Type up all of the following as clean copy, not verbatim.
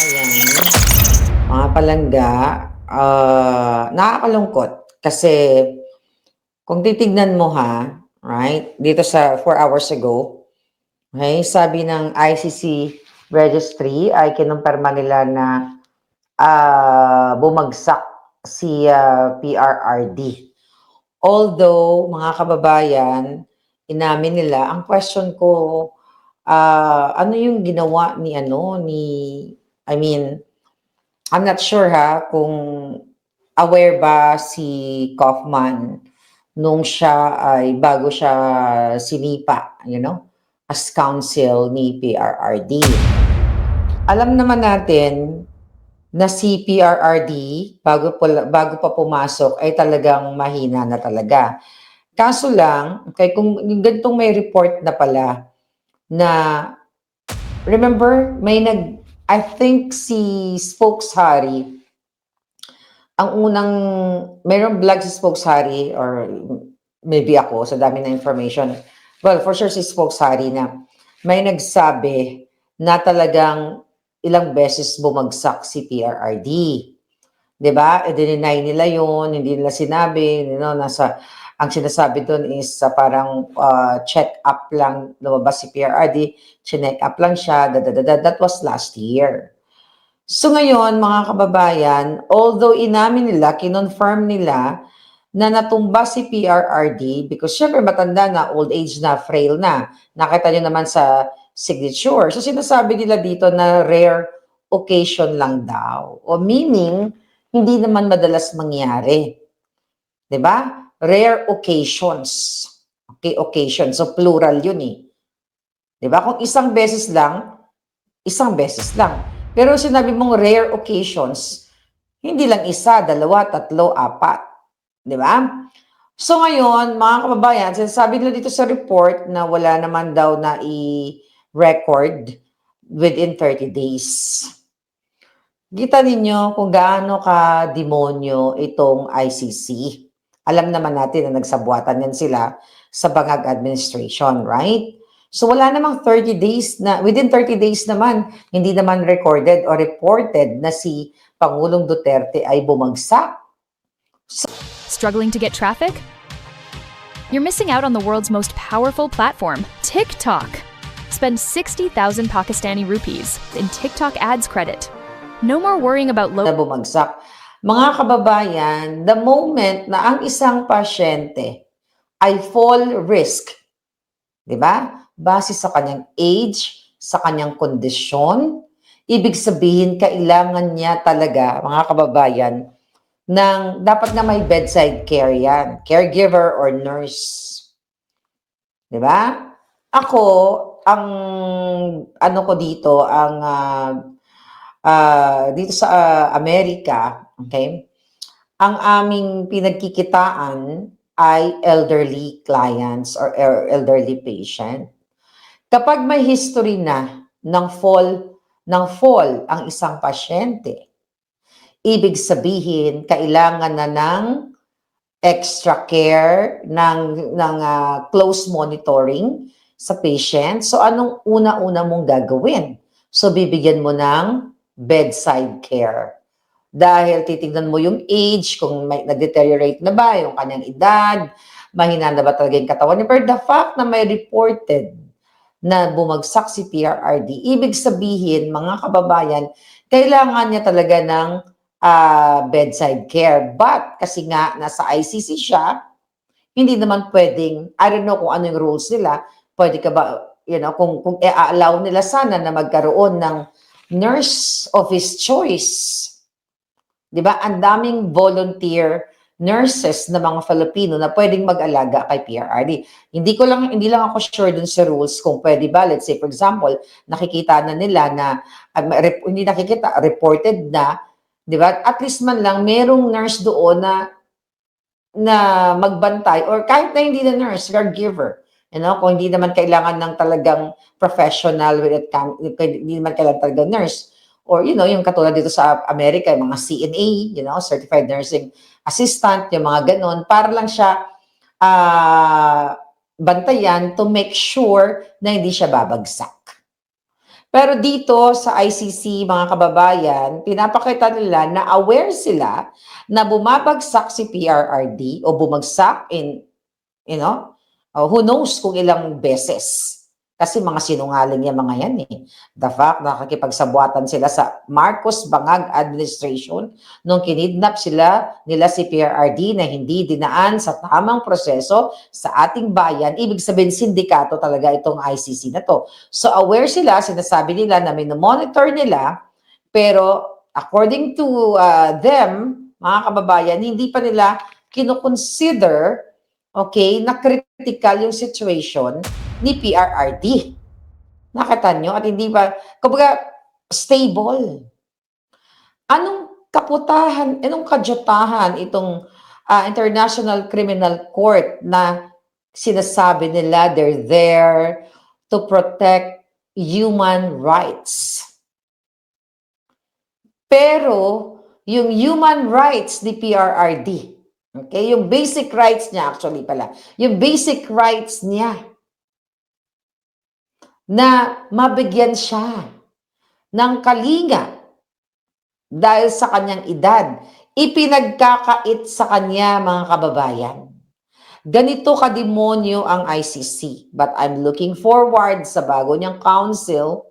Ayan, mga palangga, nakakalungkot kasi kung titignan mo ha, right, dito sa 4 hours ago, okay, sabi ng ICC registry ay kinumpirma nila na bumagsak si PRRD. Although, mga kababayan, inamin nila, ang question ko, ano yung ginawa I mean, I'm not sure ha kung aware ba si Kaufman nung siya ay bago siya sinipa, as counsel ni PRRD. Alam naman natin na si PRRD bago pa pumasok ay talagang mahina na talaga. Kaso lang, kung yung ganitong may report na pala na remember I think si Spokes Harry ang unang, mayroong vlog si Spokes Harry or maybe ako sa dami na information. Well, for sure si Spokes Harry na may nagsabi na talagang ilang beses bumagsak si PRRD. 'Di ba? I-deny nila yun, hindi nila sinabi, ang sinasabi doon is parang check up lang, lumabas si PRRD, check up lang siya, that was last year. So ngayon, mga kababayan, although inamin nila, kinonfirm nila na natumba si PRRD because syempre matanda na, old age na, frail na. Nakita nyo naman sa signature. So sinasabi nila dito na rare occasion lang daw. O meaning, hindi naman madalas mangyari. 'Di ba? Rare occasions. Okay, occasion. So plural yun eh. 'Di ba? Kung isang beses lang. Pero sinabi mong rare occasions, hindi lang isa, dalawa, tatlo, apat. Di ba? So ngayon, mga kababayan, sinasabi nila dito sa report na wala naman daw na i-record within 30 days. Kita ninyo kung gaano ka demonyo itong ICC. Alam naman natin na nagsabuatan yan sila sa Bangag administration, right? So wala namang 30 days na, within 30 days naman, hindi naman recorded or reported na si Pangulong Duterte ay bumagsak. Struggling to get traffic? You're missing out on the world's most powerful platform, TikTok. Spend 60,000 Pakistani rupees in TikTok ads credit. No more worrying about na bumagsak. Mga kababayan, the moment na ang isang pasyente ay fall risk, di ba? Base sa kanyang age, sa kanyang kondisyon, ibig sabihin, kailangan niya talaga, mga kababayan, dapat na may bedside care yan, caregiver or nurse. Di ba? Ako, dito sa Amerika, okay, ang aming pinagkikitaan ay elderly clients or elderly patient. Kapag may history na ng fall ang isang pasyente, ibig sabihin kailangan na ng extra care, ng close monitoring sa patient. So anong una-una mong gagawin? So bibigyan mo ng bedside care. Dahil titignan mo yung age, kung may nag-deteriorate na ba yung kanyang edad, mahina na ba talaga yung katawan niya. Pero the fact na may reported na bumagsak si PRRD, ibig sabihin, mga kababayan, kailangan niya talaga ng bedside care. But kasi nga nasa ICC siya, hindi naman pwedeng, I don't know kung ano yung rules nila, pwede ka ba, kung i-allow nila sana na magkaroon ng nurse of his choice. Di ba? Ang daming volunteer nurses na mga Filipino na pwedeng mag-alaga kay PRRD. Hindi lang ako sure dun sa rules kung pwede ba. Let's say, for example, nakikita na nila na, hindi nakikita, reported na, di ba? At least man lang, merong nurse doon na magbantay or kahit na hindi na nurse, caregiver. Kung hindi naman kailangan ng talagang professional hindi naman kailangan talagang nurse. Or, yung katulad dito sa Amerika, yung mga CNA, Certified Nursing Assistant, yung mga ganon, para lang siya bantayan to make sure na hindi siya babagsak. Pero dito sa ICC, mga kababayan, pinapakita nila na aware sila na bumabagsak si PRRD o bumagsak in, you know, who knows kung ilang beses. Kasi mga sinungaling yung mga yan eh. The fact na nakikipagsabuatan sila sa Marcos Bangag administration nung kinidnap nila si PRRD na hindi dinaan sa tamang proseso sa ating bayan, ibig sabihin sindikato talaga itong ICC na to. So aware sila, sinasabi nila na monitor nila, pero according to them, mga kababayan, hindi pa nila kinoconsider, okay, na critical yung situation ni PRRD. Nakita nyo? At hindi ba, kumbaga, stable. Anong kaputahan, anong kadyatahan itong International Criminal Court na sinasabi nila they're there to protect human rights. Pero, yung human rights ni PRRD, okay, yung basic rights niya actually pala, yung basic rights niya, na mabigyan siya ng kalinga dahil sa kanyang edad, ipinagkakait sa kanya, mga kababayan. Ganito kademonyo ang ICC. But I'm looking forward sa bago niyang counsel,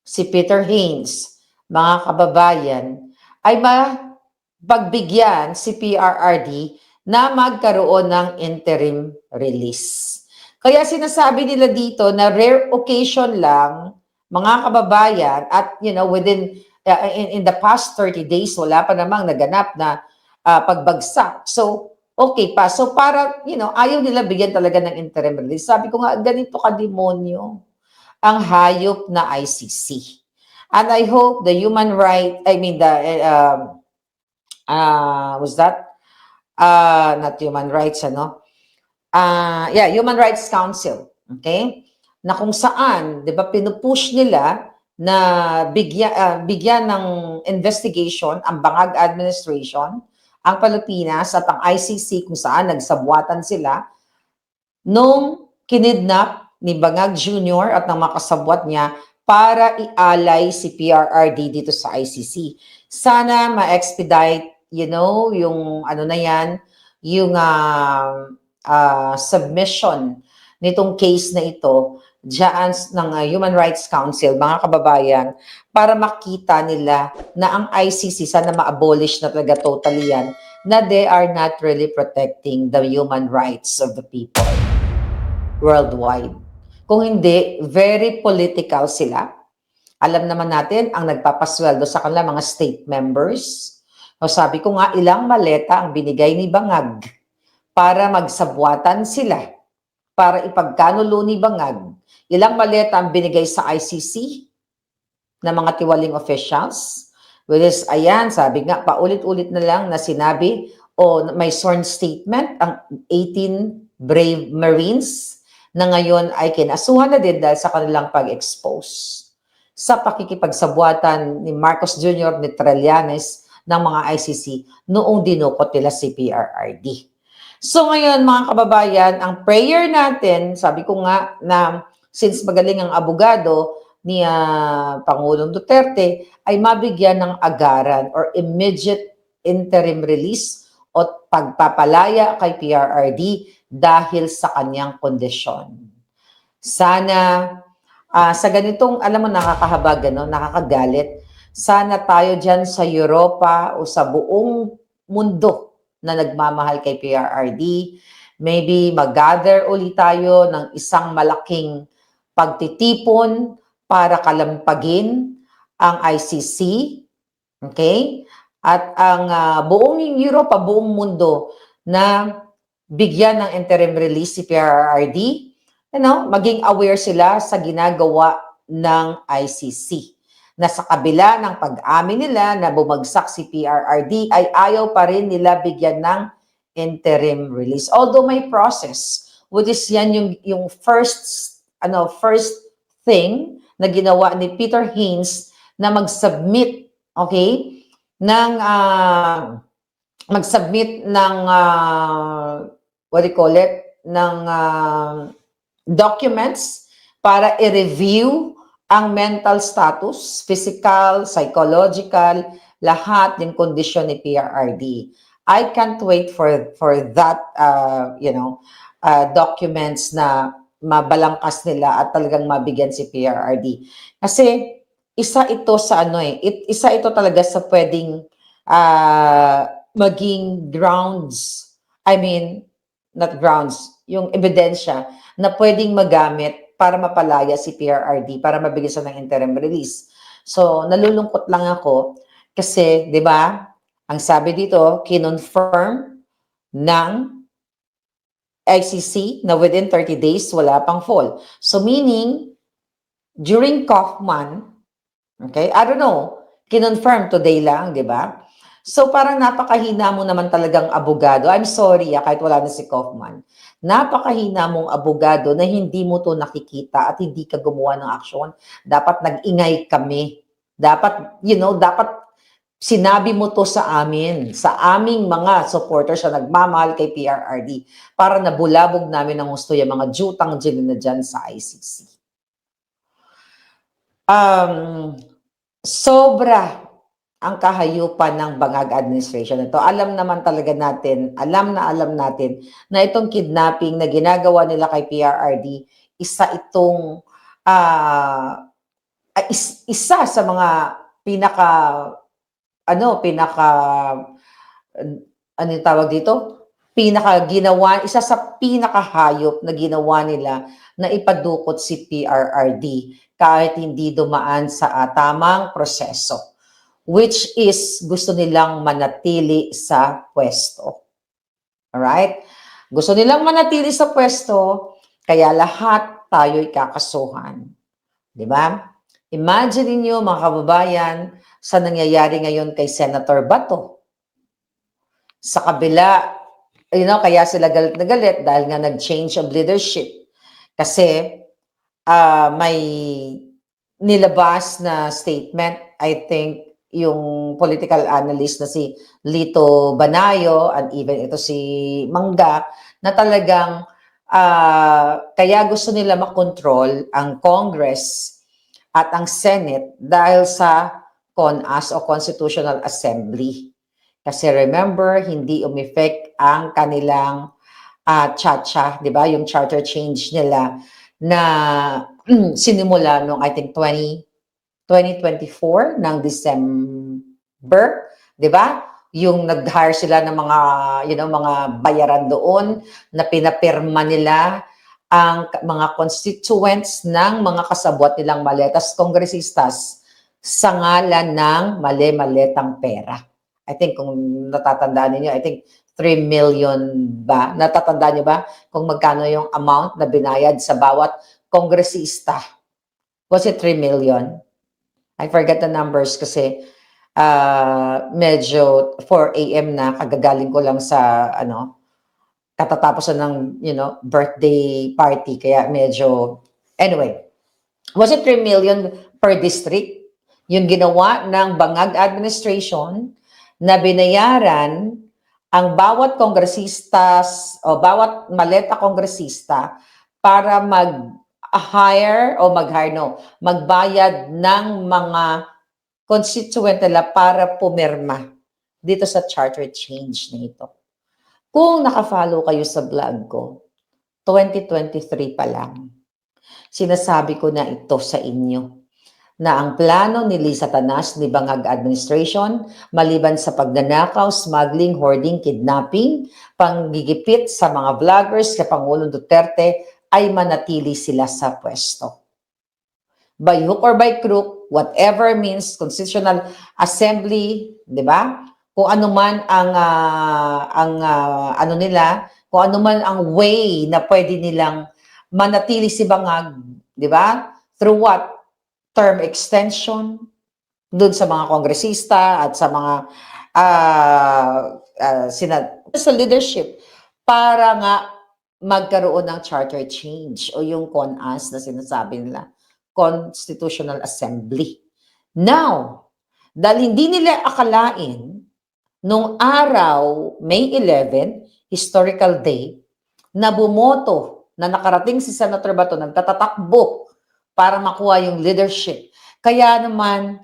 si Peter Haines, mga kababayan, ay mapagbigyan si PRRD na magkaroon ng interim release. Kaya sinasabi nila dito na rare occasion lang, mga kababayan, at within in the past 30 days, wala pa namang naganap na pagbagsak. So, okay pa. So, para, ayaw nila bigyan talaga ng interim release. Sabi ko nga, ganito ka-demonyo ang hayop na ICC. And I hope the human right, was that? Not human rights, Human Rights Council, okay? Na kung saan, 'di ba, pinupush nila na bigyan ng investigation ang Bangag administration, ang Pilipinas at ang ICC kung saan nagsabuatan sila nung kinidnap ni Bangag Jr. at ng mga kasabwat niya para ialay si PRRD dito sa ICC. Sana ma-expedite, yung na yan, yung submission nitong case na ito diyan ng Human Rights Council, mga kababayan, para makita nila na ang ICC, sana ma-abolish na talaga totally yan, na they are not really protecting the human rights of the people worldwide. Kung hindi, very political sila. Alam naman natin, ang nagpapasweldo sa kanila, mga state members. O sabi ko nga, ilang maleta ang binigay ni Bangag para magsabuatan sila, para ipagkanulo ni Bangag. Ilang maleta ang binigay sa ICC na mga tiwaling officials. Which is, ayan, sabi nga, paulit-ulit na lang na sinabi, may sworn statement, ang 18 brave Marines na ngayon ay kinasuhan na din dahil sa kanilang pag-expose sa pakikipagsabuatan ni Marcos Jr. ni Trillanes ng mga ICC noong dinukot nila si PRRD. So ngayon, mga kababayan, ang prayer natin, sabi ko nga na since magaling ang abogado ni Pangulong Duterte, ay mabigyan ng agaran or immediate interim release o pagpapalaya kay PRRD dahil sa kanyang kondisyon. Sana sa ganitong, alam mo, nakakahabag, nakakagalit, sana tayo dyan sa Europa o sa buong mundo na nagmamahal kay PRRD, maybe mag-gather ulit tayo ng isang malaking pagtitipon para kalampagin ang ICC, okay? At ang buong Europa, buong mundo na bigyan ng interim release si PRRD, maging aware sila sa ginagawa ng ICC. Na sa kabila ng pag-amin nila na bumagsak si PRRD, ay ayaw pa rin nila bigyan ng interim release. Although may process, which is yan yung first thing na ginawa ni Peter Haines na mag-submit, okay, ng ng documents para i-review ang mental status, physical, psychological, lahat ng kondisyon ni PRRD. I can't wait for that, documents na mabalangkas nila at talagang mabigyan si PRRD. Kasi isa ito sa isa ito talaga sa pwedeng maging grounds, I mean, not grounds, yung ebidensya na pwedeng magamit para mapalaya si PRRD, para mabigyan siya ng interim release. So, nalulungkot lang ako kasi, di ba, ang sabi dito, kinonfirm ng ICC na within 30 days, wala pang fall. So, meaning, during Kaufman, okay, I don't know, kinonfirm today lang, di ba? So, parang napakahina mo naman talagang abogado. I'm sorry, kahit wala na si Kaufman. Napakahina mong abogado na hindi mo to nakikita at hindi ka gumawa ng aksyon. Dapat nag-ingay kami. Dapat, dapat sinabi mo to sa amin, sa aming mga supporters na nagmamahal kay PRRD para nabulabog namin ng gusto yung mga jutang na dyan sa ICC. Sobra ang kahayupan ng Bangag administration ito. Alam natin na itong kidnapping na ginagawa nila kay PRRD, isa itong isa sa mga isa sa pinakahayop na ginawa nila na ipadukot si PRRD kahit hindi dumaan sa tamang proseso, which is gusto nilang manatili sa pwesto. Alright? Gusto nilang manatili sa pwesto, kaya lahat tayo'y kakasuhan. Di ba? Imagine niyo mga kababayan sa nangyayari ngayon kay Senator Bato. Sa kabila, kaya sila galit na galit dahil nga nag-change of leadership. Kasi may nilabas na statement, I think, yung political analyst na si Lito Banayo and even ito si Mangga, na talagang kaya gusto nila makontrol ang Congress at ang Senate dahil sa CONAS o Constitutional Assembly. Kasi remember, hindi umeffect ang kanilang CHA, di ba? Yung charter change nila na sinimula noong I think 2024 ng December, 'di ba? Yung nag-hire sila ng mga mga bayaran doon na pinapirma nila ang mga constituents ng mga kasabwat nilang maletas kongresistas sa ngalan ng mali-maletang pera. I think kung natatandaan niyo, I think 3 million ba? Natatandaan niyo ba kung magkano yung amount na binayad sa bawat kongresista? Was it 3 million? I forget the numbers kasi medyo 4 a.m. na, kagagaling ko lang sa katatapos ng birthday party, kaya medyo anyway. Was it 3 million per district? Yung ginawa ng Bangag administration na binayaran ang bawat kongresistas o bawat maleta kongresista para magbayad ng mga constituent nila para pumirma dito sa charter change na ito. Kung nakafollow kayo sa vlog ko, 2023 pa lang, sinasabi ko na ito sa inyo na ang plano ni Lisa Tanas ni Bangag administration, maliban sa pagnanakaw, smuggling, hoarding, kidnapping, panggigipit sa mga vloggers kay Pangulong Duterte, ay manatili sila sa pwesto. By hook or by crook, whatever means, Constitutional Assembly, di ba? Kung ano man kung ano man ang way na pwede nilang manatili si Bangag, di ba? Through what? Term extension, doon sa mga kongresista at sa mga sa leadership para nga magkaroon ng charter change o yung CONAS na sinasabi nila, Constitutional Assembly. Now, dahil hindi nila akalain nung araw, May 11, historical day, na bumoto, na nakarating si Senator Bato, nagtatatakbo para makuha yung leadership. Kaya naman,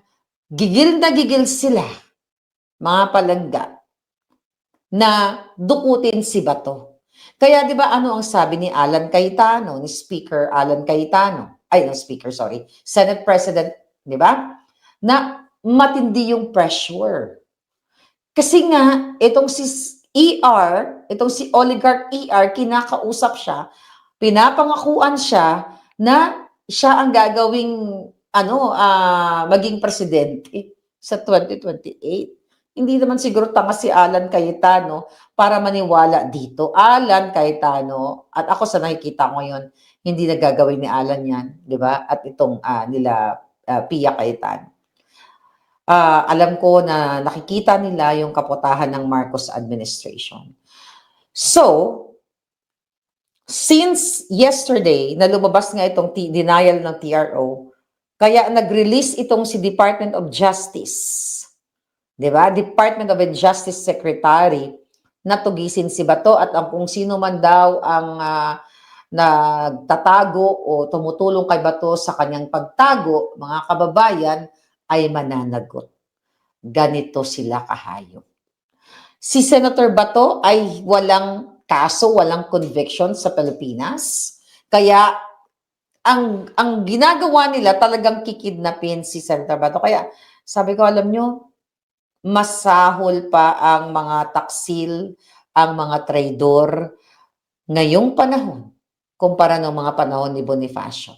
gigil na gigil sila, mga palangga, na dukutin si Bato. Kaya 'di ba ano ang sabi ni Alan Cayetano, ni Speaker Alan Cayetano, ay no Speaker, sorry, Senate President, 'di ba? Na matindi yung pressure. Kasi nga itong si itong si oligarch kinakausap siya, pinapangakuan siya na siya ang gagawing maging presidente sa 2028. Hindi naman siguro tanga si Alan Cayetano para maniwala dito. Alan Cayetano, at ako sa nakikita ko ngayon, hindi na gagawin ni Alan yan, di ba? At itong nila Pia Cayetano. Alam ko na nakikita nila yung kaputahan ng Marcos administration. So, since yesterday, na lumabas nga itong denial ng TRO, kaya nag-release itong si Department of Justice, di ba? Department of Justice Secretary, na tugisin si Bato at ang kung sino man daw ang nagtatago o tumutulong kay Bato sa kanyang pagtago, mga kababayan, ay mananagot. Ganito sila kahayop. Si Senator Bato ay walang kaso, walang conviction sa Pilipinas. Kaya ang ginagawa nila talagang kikidnapin si Senator Bato. Kaya sabi ko, alam nyo, masahol pa ang mga taksil, ang mga traidor ngayong panahon kumpara ng mga panahon ni Bonifacio.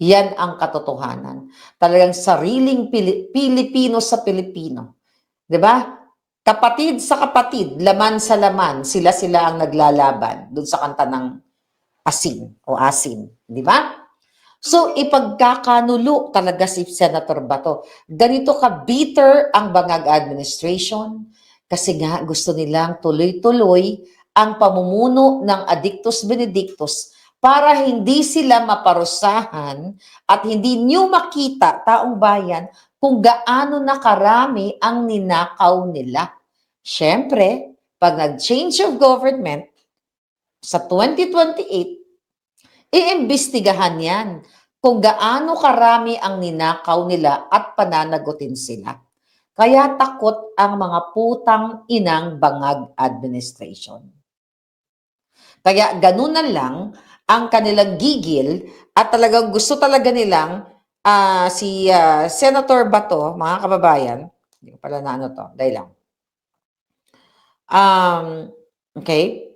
Yan ang katotohanan. Talagang sariling Pilipino sa Pilipino. 'Di ba? Kapatid sa kapatid, laman sa laman, sila-sila ang naglalaban doon sa kanta ng Asin o Asin, 'di ba? So ipagkakanulo talaga si Senator Bato. Ganito ka bitter ang Bangag administration kasi nga gusto nilang tuloy-tuloy ang pamumuno ng Adictus Benedictus para hindi sila maparusahan at hindi niyo makita, taong bayan, kung gaano na karami ang ninakaw nila. Siyempre, pag nag-change of government sa 2028, iimbestigahan yan kung gaano karami ang ninakaw nila at pananagutin sila. Kaya takot ang mga putang inang Bangag administration. Kaya ganun na lang ang kanilang gigil at talagang gusto talaga nilang si Senator Bato, mga kababayan, hindi ko pala na ano to, dahil lang. Okay,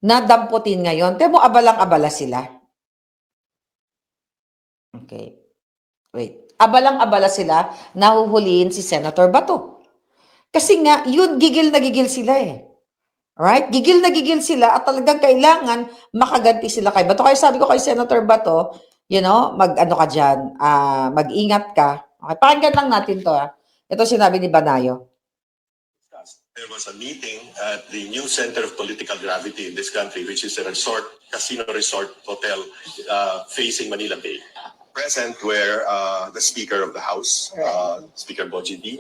nadamputin ngayon. Pero mo abalang-abala sila. Okay, wait. Abalang-abala sila, nahuhuliin si Senator Bato. Kasi nga, yun, gigil na gigil sila eh. Right? Gigil na gigil sila at talagang kailangan makaganti sila kay Bato. Kaya sabi ko kay Senator Bato, mag-ano ka dyan, mag-ingat ka. Okay, pakinggan lang natin to. Ito sinabi ni Banayo. There was a meeting at the new center of political gravity in this country, which is a casino resort hotel facing Manila Bay. Present were the Speaker of the House, Speaker Boji D,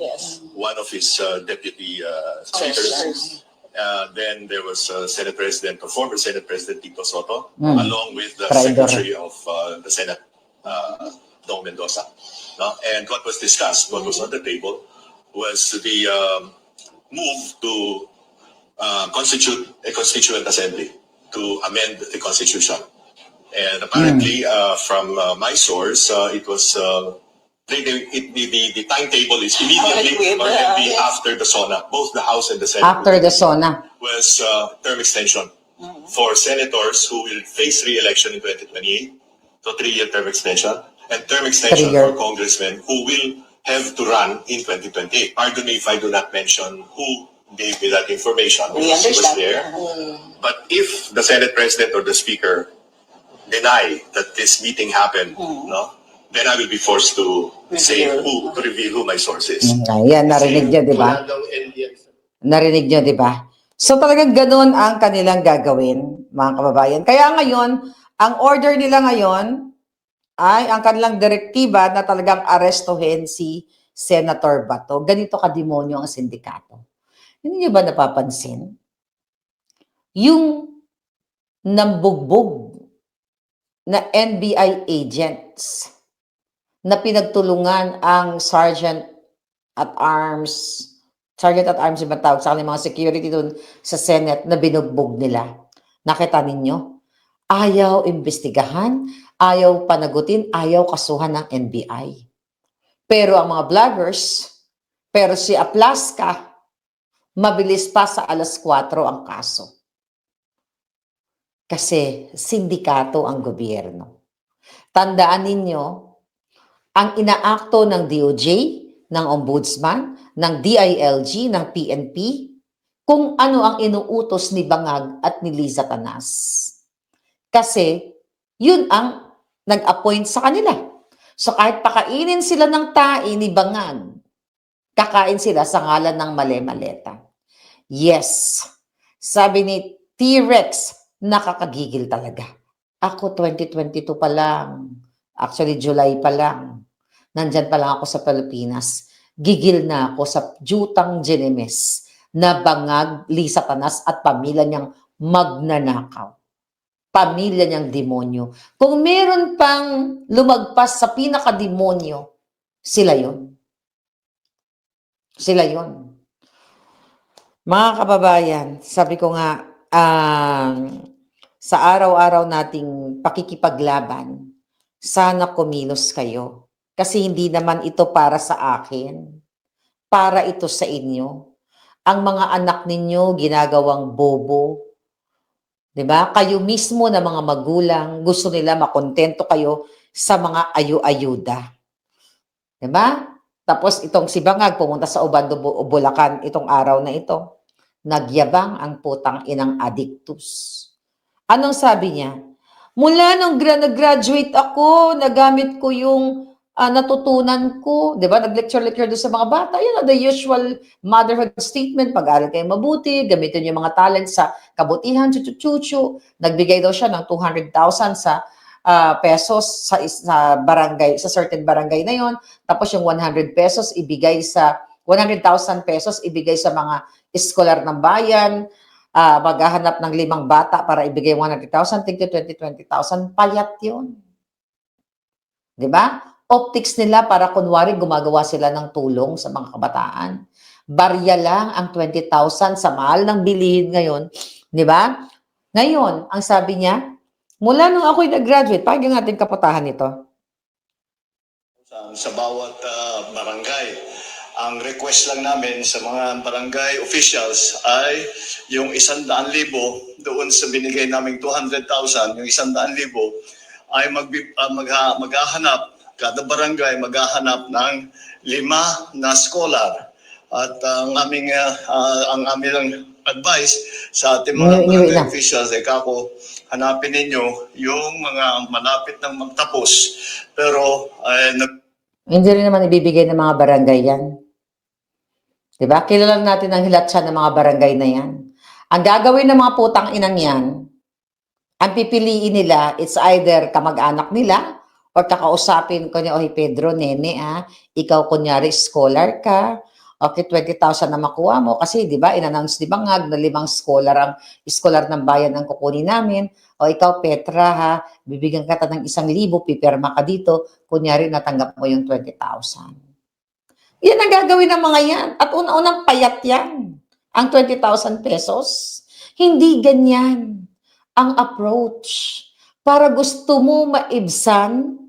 one of his deputy speakers. Then there was Senate President, or former Senate President Tito Soto, along with the Secretary of the Senate, Dong Mendoza. And what was discussed, what was on the table, was the move to constitute a constituent assembly to amend the constitution. And apparently, from my source, it was the timetable is immediately or maybe after the SONA. Both the House and the Senate After the SONA. was term extension for senators who will face re-election in 2028. So 3-year term extension, and term extension for congressmen who will have to run in 2028. Pardon me if I do not mention who gave me that information because he was there. But if the Senate President or the Speaker deny that this meeting happened, then I will be forced to say to reveal who my source is. Ayan, narinig nyo, di ba? Narinig nyo, di ba? So talagang ganun ang kanilang gagawin, mga kababayan. Kaya ngayon, ang order nila ngayon ay ang kanilang direktiba na talagang arestuhin si Senator Bato. Ganito kademonyo ang sindikato. Hindi niyo ba napapansin? Yung nambugbog na NBI agents na pinagtulungan ang Sergeant at Arms yung tawag sa kanila, mga security doon sa Senate na binugbog nila. Nakita ninyo? Ayaw imbestigahan, ayaw panagutin, ayaw kasuhan ng NBI. Pero ang mga vloggers, pero si Aplaska, mabilis pa sa alas 4 ang kaso. Kasi sindikato ang gobyerno. Tandaan ninyo, ang inaakto ng DOJ, ng Ombudsman, ng DILG, ng PNP, kung ano ang inuutos ni Bangag at ni Liza Canas. Kasi, yun ang nag-appoint sa kanila. So kahit pakainin sila ng tae ni Bangag, kakain sila sa ngalan ng mali-maleta. Yes, sabi ni T-Rex, nakakagigil talaga. Ako 2022 pa lang, actually July pa lang, nandyan pa lang ako sa Pilipinas, gigil na ako sa jutang Genemes na Bangag, Liza Canas at pamilya niyang magnanakaw. Pamilya niyang demonyo. Kung meron pang lumagpas sa pinakademonyo, sila yon. Sila yon. Mga kababayan, sabi ko nga, sa araw-araw nating pakikipaglaban, sana kumilos kayo. Kasi hindi naman ito para sa akin. Para ito sa inyo. Ang mga anak ninyo ginagawang bobo. 'Di ba? Kayo mismo na mga magulang, gusto nila makontento kayo sa mga ayu-ayuda. 'Di ba? Tapos itong si Bangag pumunta sa Obando, Bulacan itong araw na ito. Nagyabang ang putang inang addictus. Anong sabi niya? Mula nung nag-graduate ako, nagamit ko yung natutunan ko, di ba? Nag-lecture doon sa mga bata. Yun, the usual motherhood statement. Pag-aaral kayo mabuti, gamitin yung mga talent sa kabutihan, chuchu. Nagbigay daw siya ng 200,000 sa pesos sa barangay, sa certain barangay na yon. Tapos yung 100 pesos ibigay sa 100,000 pesos ibigay sa mga eskolar ng bayan, maghahanap ng 5 bata para ibigay 100,000, tigto 20,000, payat yun. Di ba? Optics nila para kunwari gumagawa sila ng tulong sa mga kabataan. Barya lang ang 20,000 sa mahal ng bilihin ngayon. Di ba? Ngayon, ang sabi niya, mula nung ako'y nag-graduate, pakinggan natin kaputahan nito. Sa bawat barangay. Ang request lang namin sa mga barangay officials ay yung 100,000 doon sa binigay naming 200,000, yung 100,000 ay maghahanap, kada barangay maghahanap ng 5 na scholar. At ang aming advice sa ating mga barangay officials ay kako, hanapin ninyo yung mga malapit ng magtapos. Pero hindi rin naman ibibigay ng mga barangay yan. Diba? Kilala natin ang hilatsa ng mga barangay na yan. Ang gagawin ng mga putang inang yan, ang pipiliin nila, it's either kamag-anak nila or kakausapin ko niya, oy Pedro, nene, ikaw kunyari scholar ka, okay, 20,000 na makuha mo. Kasi, di ba, in-announce di Bangag na 5 scholar ng bayan ang kukunin namin. O ikaw, Petra, bibigyan ka ng 1,000, pipirma ka dito, kunyari natanggap mo yung 20,000. Yan ang gagawin ng mga yan. At una-unang payat yan. Ang 20,000 pesos. Hindi ganyan ang approach. Para gusto mo maibsan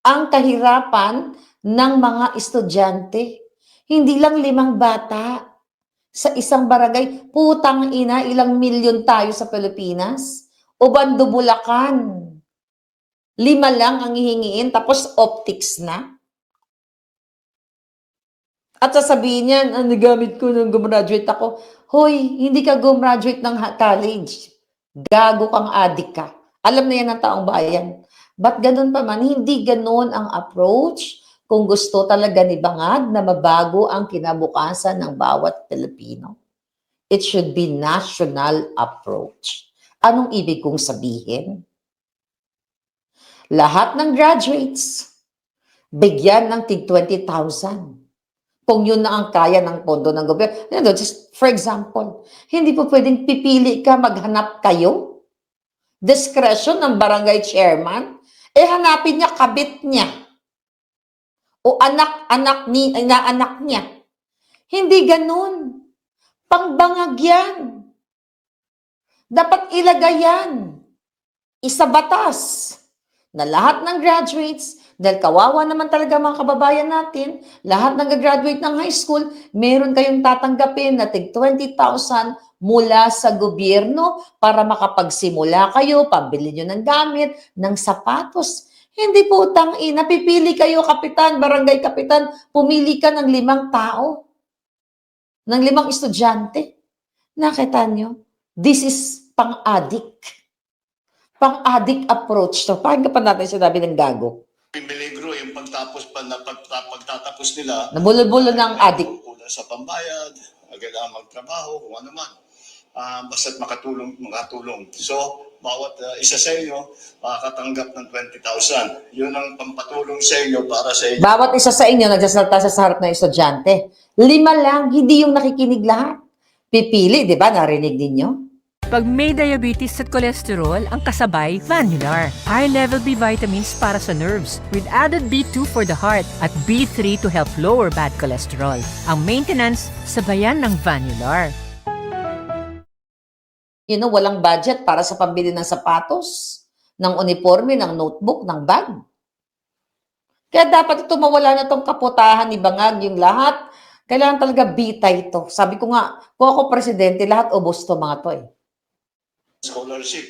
ang kahirapan ng mga estudyante. Hindi lang 5 bata sa isang barangay. Putang ina, ilang milyon tayo sa Pilipinas. Obando, Bulacan. 5 lang ang hihingiin, tapos optics na. At sasabihin niya, nagamit ko nung gumraduate ako. Hoy, hindi ka gumraduate ng college. Gago kang adik ka. Alam na yan ng taong bayan. Ba't ganun pa man? Hindi ganun ang approach kung gusto talaga ni Bangag na mabago ang kinabukasan ng bawat Pilipino. It should be national approach. Anong ibig kong sabihin? Lahat ng graduates, bigyan ng tig 20,000. Kung yun na ang kaya ng pondo ng gobyerno. Just for example, hindi po pwedeng pipili ka, maghanap kayo. discretion ng barangay chairman, hanapin niya kabit niya o inaanak niya. Hindi ganun. Pangbangag yan. Dapat ilagay yan. Isa batas na lahat ng graduates, dahil kawawa naman talaga mga kababayan natin, lahat ng graduate ng high school, meron kayong tatanggapin na tig 20,000 mula sa gobyerno para makapagsimula kayo, pambili nyo ng gamit, ng sapatos. Hindi po napipili kayo, kapitan, barangay kapitan, pumili ka ng 5 tao, ng 5 estudyante. Nakita nyo? This is pang-addict. Pang-addict approach to. Pakinggan pa natin sinabi ng gago. Peligro yung pagtatapos nila. Nabulo-bulo ng addict. Kulang sa pambayad, kailangan magtrabaho, kung ano man. Basta't makatulong. So, bawat isa sa inyo, makakatanggap ng 20,000. Yun ang pampatulong sa inyo para sa inyo. Bawat isa sa inyo nagsasalta sa harap ng estudyante. 5 lang, hindi yung nakikinig lahat. Pipili, di ba? Narinig ninyo? Pag may diabetes at cholesterol, ang kasabay, Vanular. High-level B vitamins para sa nerves with added B2 for the heart at B3 to help lower bad cholesterol. Ang maintenance, sabayan ng Vanular. Walang budget para sa pambili ng sapatos, ng uniforme, ng notebook, ng bag. Kaya dapat ito mawala na itong kaputahan ni Bangag, yung lahat. Kailangan talaga bitay ito. Sabi ko nga, kung ako presidente, lahat ubos to mga to eh. Scholarship.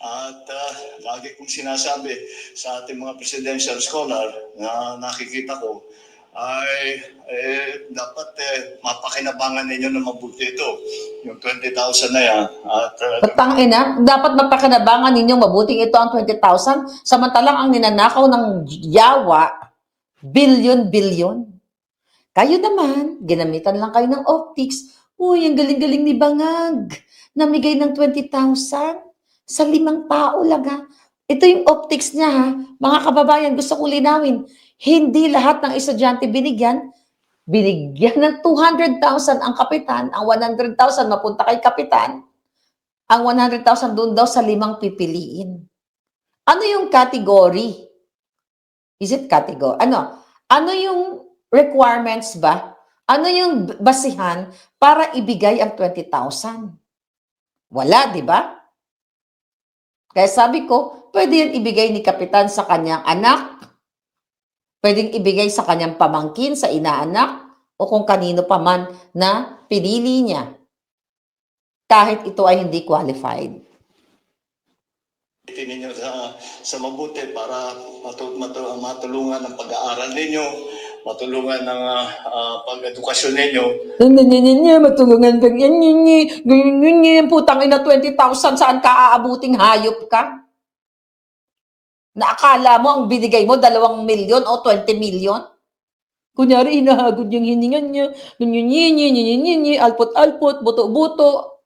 At lagi kong sinasabi sa ating mga presidential scholar na nakikita ko ay dapat mapakinabangan ninyo na mabuti ito. Yung 20,000 na yan. At Patangina, dapat mapakinabangan ninyong mabuting ito ang 20,000, samantalang ang ninanakaw ng yawa, bilyon-bilyon. Kayo naman, ginamitan lang kayo ng optics. Uy, ang galing-galing ni Bangag. Namigay ng 20,000 sa 5 tao lang ha. Ito yung optics niya ha. Mga kababayan, gusto ko linawin. Hindi lahat ng estudyante binigyan ng 200,000 ang kapitan, ang 100,000 mapunta kay kapitan, ang 100,000 doon daw sa 5 pipiliin. Ano yung category? Is it category? Ano yung requirements ba? Ano yung basihan para ibigay ang 20,000? Wala, di ba? Kaya sabi ko, pwede yan ibigay ni kapitan sa kanyang anak, pwedeng ibigay sa kanyang pamangkin, sa inaanak, o kung kanino pa man na pinili niya. Kahit ito ay hindi qualified. ninyo sa mabuti para matulungan ang pag-aaral ninyo, matulungan ng pag-edukasyon ninyo. Matulungan ka ganyan, putang ina 20,000, saan ka aabuting hayop ka? Naakala mo ang binigay mo 2 milyon o 20 milyon? Kunyari, hinahagod yung hiningan niya, alpot-alpot, buto-buto,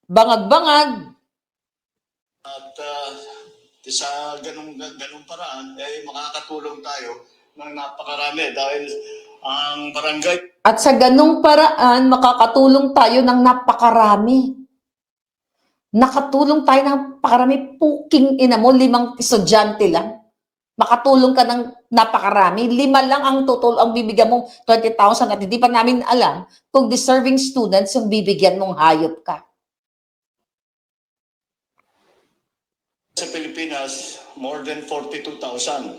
bangag-bangag. At sa ganung paraan, makakatulong tayo ng napakarami dahil ang barangay At sa ganung paraan, makakatulong tayo ng napakarami. Nakatulong tayo ng napakarami. Puking ina mo, 5 estudyante lang. Makatulong ka ng napakarami. 5 lang ang ang bibigyan mong 20,000 at hindi pa namin alam kung deserving students yung bibigyan mong hayop ka. sa Pilipinas, more than 42,000.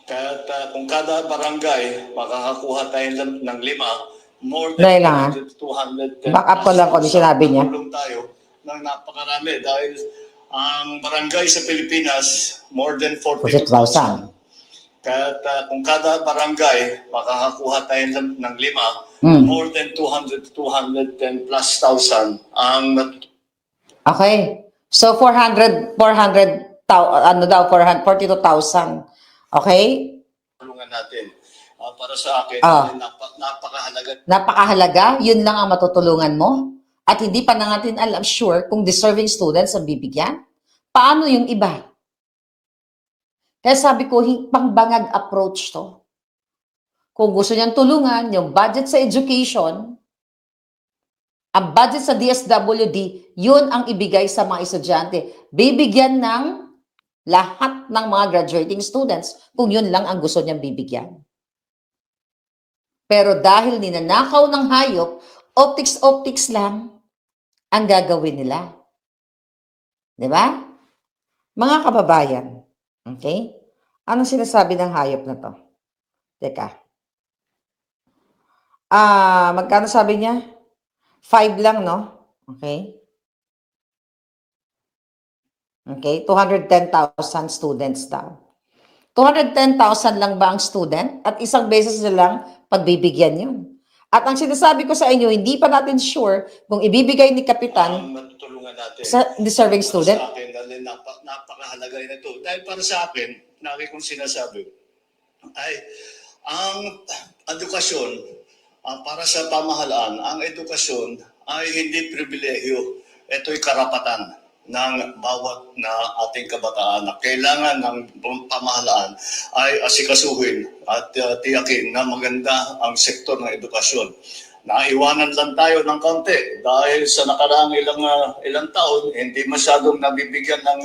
Kaya kung kada barangay, makakakuha tayo ng 5, more than Dahil lang, 200. back up ko lang kung sinabi niya. Tulong tayo ng napakarami dahil ang barangay sa Pilipinas, more than 42,000. 42,000. Kaya kung kada barangay, makakakuha tayo ng 5, more than 210 plus thousand ang Okay. So 42,000. Okay? tulungan natin. Para sa akin, napakahalaga. Napakahalaga, yun lang ang matutulungan mo. At hindi pa na natin alam, sure, kung deserving students ang bibigyan. Paano yung iba? Kaya sabi ko, pangbangag approach to. Kung gusto niyang tulungan, yung budget sa education, Ang budget sa DSWD, yun ang ibigay sa mga estudyante. Bibigyan ng lahat ng mga graduating students kung yun lang ang gusto niyang bibigyan. Pero dahil ninanakaw ng hayop, optics lang ang gagawin nila. Di ba? Mga kababayan, okay? Anong sinasabi ng hayop na to? Teka. Magkano sabi niya? 5 lang, no? Okay? Okay, 210,000 students daw. 210,000 lang ba ang student? At isang beses na lang pagbibigyan yun. At ang sinasabi ko sa inyo, hindi pa natin sure kung ibibigay ni Kapitan Matutulungan natin. sa deserving student. Para sa akin, dahil napakahalaga rin ito. Dahil para sa akin, lagi kong sinasabi, ay ang edukasyon, para sa pamahalaan, ang edukasyon ay hindi pribilehyo. Ito'y karapatan ng bawat na ating kabataan na kailangan ng pamahalaan ay asikasuhin at tiyakin na maganda ang sektor ng edukasyon. Naiwanan lang tayo ng kaunti dahil sa nakaraang ilang taon hindi masyadong nabibigyan ng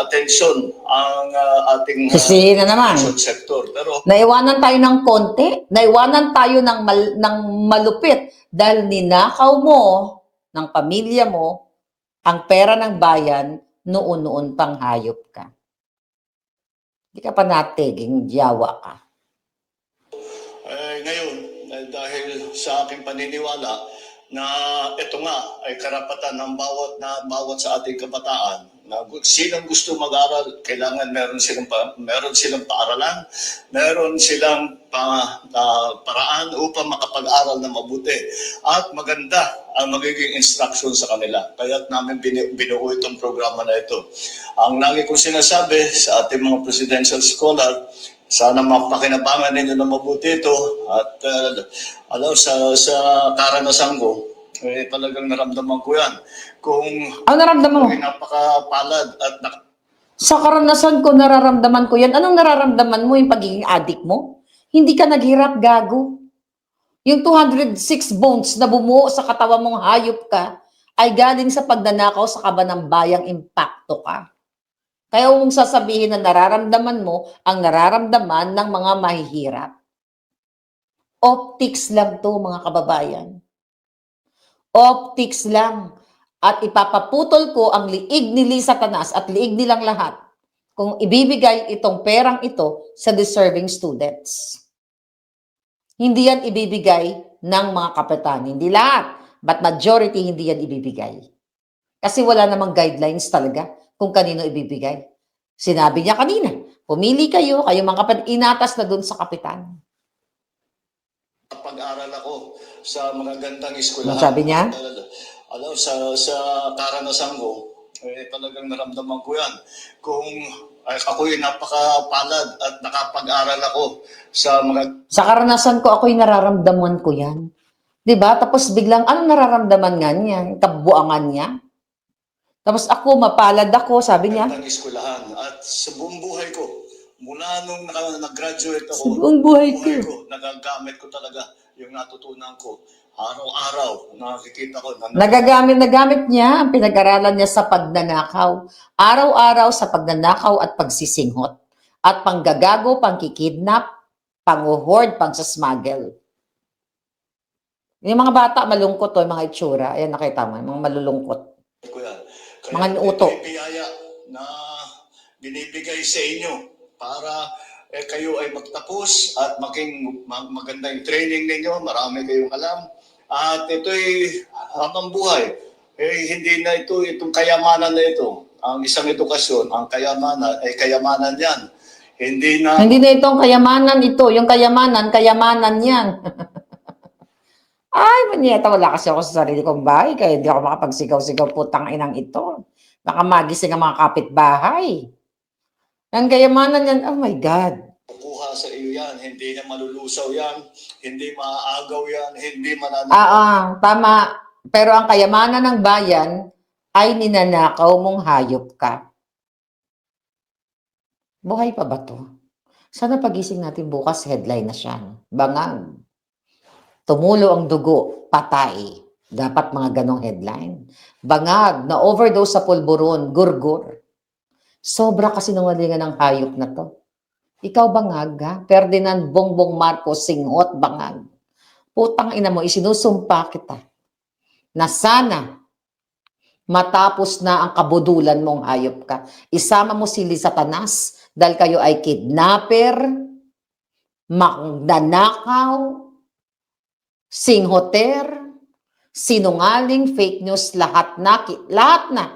atensyon ang ating Kasi na naman. sector. Pero Naiwanan tayo ng konti, naiwanan tayo ng malupit dahil ninakaw mo ng pamilya mo ang pera ng bayan noon pang hayop ka. Hindi ka pa natiging yawa ka. ngayon, dahil sa aking paniniwala na ito nga ay karapatan ng bawat sa ating kabataan na sinong gusto mag-aral, kailangan meron silang paaralan, meron silang paraan upang makapag-aral na mabuti at maganda ang magiging instruction sa kanila. Kaya namin binuo itong programa na ito. Ang lagi kong sinasabi sa ating mga presidential scholar, sana mapakinabangan ninyo na mabuti ito at sa karanasan ko, talagang naramdaman ko yan. Kung Ang naramdaman mo? napakapalad at Sa karanasan ko, nararamdaman ko yan. Anong nararamdaman mo yung pagiging addict mo? Hindi ka naghirap, gago. Yung 206 bones na bumuo sa katawan mong hayop ka ay galing sa pagnanakaw sa kaban ng bayang impacto ka. Kaya huwag mong sasabihin na nararamdaman mo ang nararamdaman ng mga mahihirap. Optics lang to, mga kababayan. Optics lang. At ipapaputol ko ang liig ni Satanas at liig nilang lahat kung ibibigay itong perang ito sa deserving students. Hindi yan ibibigay ng mga kapitan. Hindi lahat. But majority, hindi yan ibibigay. Kasi wala namang guidelines talaga kung kanino ibibigay. Sinabi niya kanina, pumili kayo mga kapitan, inatas na dun sa kapitan. pag-aral ako sa mga gandang eskwelahan. Ano sabi niya? Sa karanasan ko, talagang naramdaman ko yan. Kung ako'y napakapalad at nakapag-aral ako sa mga... Sa karanasan ko, ako'y nararamdaman ko yan. Diba? Tapos biglang, anong nararamdaman nga niya? Kabuangan niya? Tapos ako, mapalad ako, sabi niya. Gandang eskwelahan. At sa buong buhay ko, mula nung nag-graduate ako, Sa buong buhay ko. nagagamit ko talaga yung natutunan ko. Araw-araw, nakikita ko. Nagamit niya ang pinag-aralan niya sa pagnanakaw. Araw-araw sa pagnanakaw at pagsisinghot. At panggagago, pangkikidnap, panguhord, pangsasmuggle. Yung mga bata, malungkot to, yung mga itsura. Ayan, nakita mo, yung mga malulungkot. Kaya Mga nuuto. ito'y biyaya na binibigay sa inyo para kayo ay magtapos at maging maganda yung training ninyo, marami kayong alam. At ito'y habang buhay. Hindi na itong kayamanan na ito. Ang isang edukasyon, ang kayamanan ay kayamanan yan. Hindi na itong kayamanan ito. Yung kayamanan yan. Ay, manyeta, wala kasi ako sa sarili kong bahay, kaya hindi ako makapagsigaw-sigaw, putang inang ito. Baka magising ang mga kapitbahay. Ang kayamanan yan, oh my God. kukuha sa iyo yan, hindi na malulusaw yan, hindi maaagaw yan, hindi Tama. Pero ang kayamanan ng bayan ay ninanakaw mong hayop ka. Buhay pa ba to? Sana pagising natin bukas, headline na siya. Bangag. Tumulo ang dugo, patay. Dapat mga ganong headline. Bangag, na overdose sa pulburon, gurgur. Sobra kasi sinungalingan ng hayop na to. Ikaw bangag, ha? Ferdinand Bongbong Marcos Singhot, bangag. Putang ina mo, isinusumpa kita na sana matapos na ang kabudulan mong hayop ka. Isama mo si Satanas dahil kayo ay kidnapper, magnanakaw, singhoter, sinungaling, fake news, lahat na, lahat na.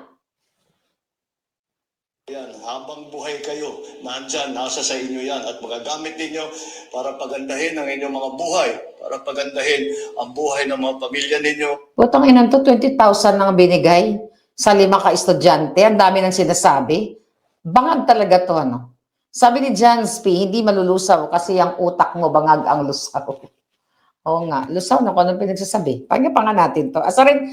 Yan, habang buhay kayo, nandyan, nasa sa inyo yan at magagamit ninyo para pagandahin ang inyong mga buhay, para pagandahin ang buhay ng mga pamilya ninyo. Putang inan to, 20,000 nang binigay sa 5 ka-estudyante. Ang dami nang sinasabi. Bangag talaga to, ano? Sabi ni Jansby, hindi malulusaw kasi ang utak mo bangag ang lusaw. Oo nga, lusaw na kung anong pinagsasabi. Pagya pa nga natin to. Asarin,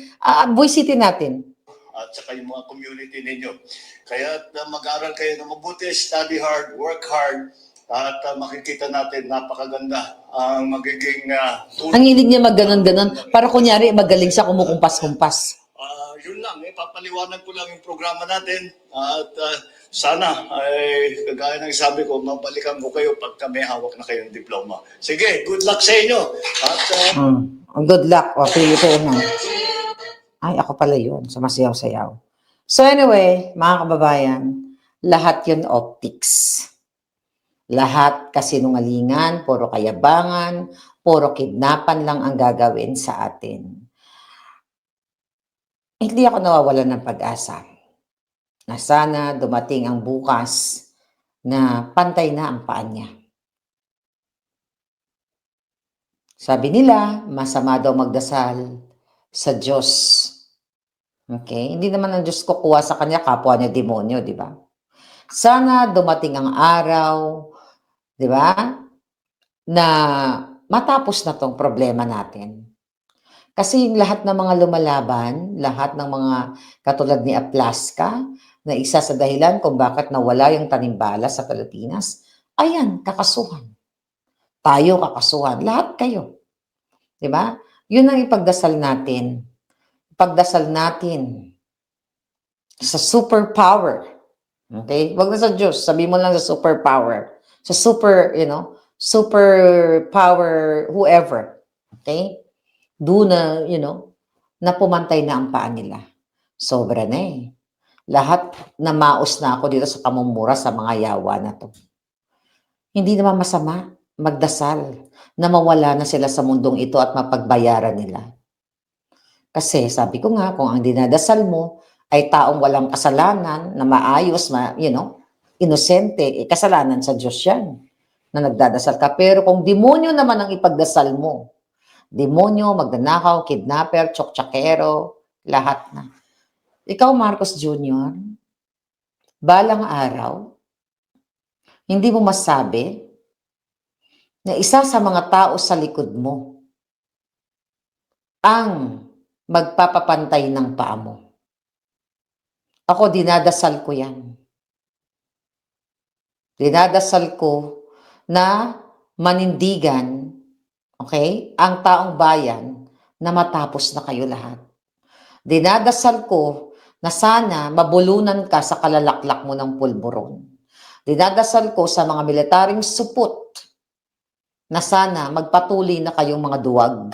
buwisitin natin. At saka yung mga community ninyo. Kaya mag-aral kayo na mabuti, study hard, work hard, at makikita natin napakaganda ang magiging tulong. Ang hilig niya mag-ganon-ganon. Para kunyari, magaling siya kumukumpas-kumpas. Yun lang, papaliwanag ko lang yung programa natin. At sana, ay, kagaya ng sabi ko, mabalikan ko kayo pagka may hawak na kayong diploma. Sige, good luck sa inyo. At Good luck. O, pili na. Ay, ako pala yun. Sumasayaw-sayaw. So anyway, mga kababayan, lahat yun optics. Lahat kasinungalingan, puro kayabangan, puro kidnapan lang ang gagawin sa atin. Hindi ako nawawalan ng pag-asa na sana dumating ang bukas na pantay na ang paa niya. Sabi nila, masama daw magdasal sa Diyos. Okay? Hindi naman ang Diyos kukuha sa kanya, kapwa niya demonyo, di ba? Sana dumating ang araw, di ba, na matapos na tong problema natin. Kasi yung lahat ng mga lumalaban, lahat ng mga katulad ni Aplaska, na isa sa dahilan kung bakit nawala yung tanimbala sa Pilipinas, ayan, kakasuhan. Tayo kakasuhan. Lahat kayo. Di ba? Yun ang ipagdasal natin. Ipagdasal natin sa superpower. Okay? Wag na sa Diyos. Sabi mo lang sa superpower. Sa super, superpower whoever. Okay? Doon na, na pumantay na ang paa nila. Sobra na eh. Lahat na maos na ako dito sa pamumura sa mga yawa na to. Hindi naman masama magdasal na mawala na sila sa mundong ito at mapagbayaran nila. Kasi sabi ko nga, kung ang dinadasal mo ay taong walang kasalanan, na maayos, inosente, kasalanan sa Diyos yan na nagdadasal ka. Pero kung demonyo naman ang ipagdasal mo, demonyo, magnanakaw, kidnapper, tsoktsakkero, lahat na. Ikaw, Marcos Jr., balang araw, hindi mo masabi na isa sa mga tao sa likod mo ang magpapapantay ng paa mo. Ako, dinadasal ko yan. Dinadasal ko na manindigan, okay, ang taong bayan na matapos na kayo lahat. Dinadasal ko na sana mabulunan ka sa kalalaklak mo ng pulburon. Dinadasal ko sa mga militaring supot na sana magpatuloy na kayong mga duwag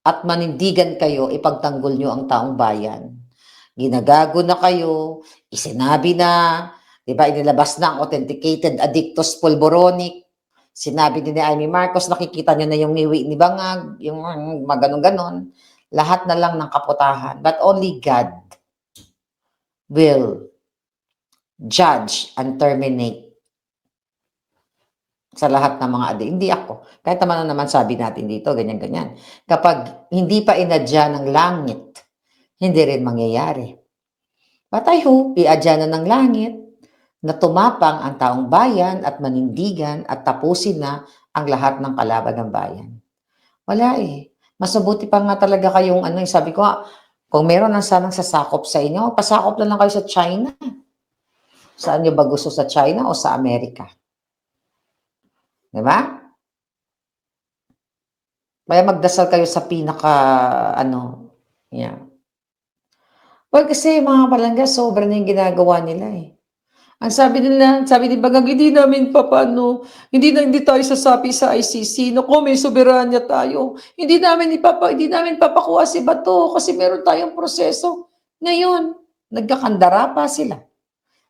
at manindigan kayo, ipagtanggol nyo ang taong bayan. Ginagago na kayo, isinabi na, di ba, inilabas na ang authenticated addictus pulboronic. Sinabi din ni Amy Marcos, nakikita nyo na yung niwi ni Bangag, yung maganon-ganon. Lahat na lang ng kaputahan. But only God will judge and terminate sa lahat ng mga adik. Hindi ako. Kahit naman sabi natin dito, ganyan-ganyan. Kapag hindi pa inadya ng langit, hindi rin mangyayari. But I hope, iadya na ng langit na tumapang ang taong bayan at manindigan at tapusin na ang lahat ng kalaban ng bayan. Wala eh. Mas mabuti pa nga talaga kayong sabi ko, kung meron ng sanang sasakop sa inyo, pasakop na lang kayo sa China. Saan nyo ba gusto, sa China o sa Amerika? Diba? Kaya magdasal kayo sa pinaka ano, yeah. Well, kasi mga palangga sobra na yung ginagawa nila, eh. Ang sabi ni Bagang, "Hindi namin papaano, hindi tayo sasapi sa ICC, naku may soberanya tayo. Hindi namin papakuha si Bato kasi meron tayong proseso." Ngayon, nagkakandara pa sila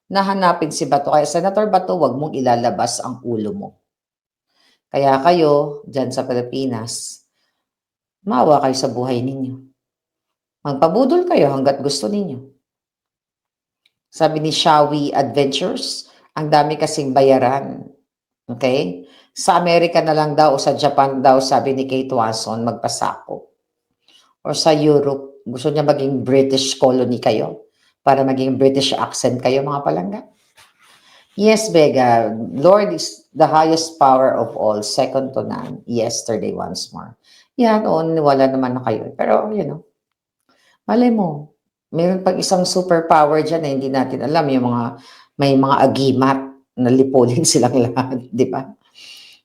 na hanapin si Bato. Kaya Senator Bato, 'wag mong ilalabas ang ulo mo. Kaya kayo diyan sa Pilipinas, maawa kayo sa buhay ninyo. Magpabudol kayo hangga't gusto ninyo. Sabi ni Shawi Adventures, ang dami kasing bayaran. Okay? Sa Amerika na lang daw o sa Japan daw, sabi ni Kate Watson, magpasako. Or sa Europe, gusto niya maging British colony kayo para maging British accent kayo, mga palangga. Yes, Vega, Lord is the highest power of all, second to none. Yesterday once more. Yan, wala naman na kayo. Pero, malay mo, meron pang isang superpower dyan na hindi natin alam, may mga agimat na lipulin silang lahat, di ba?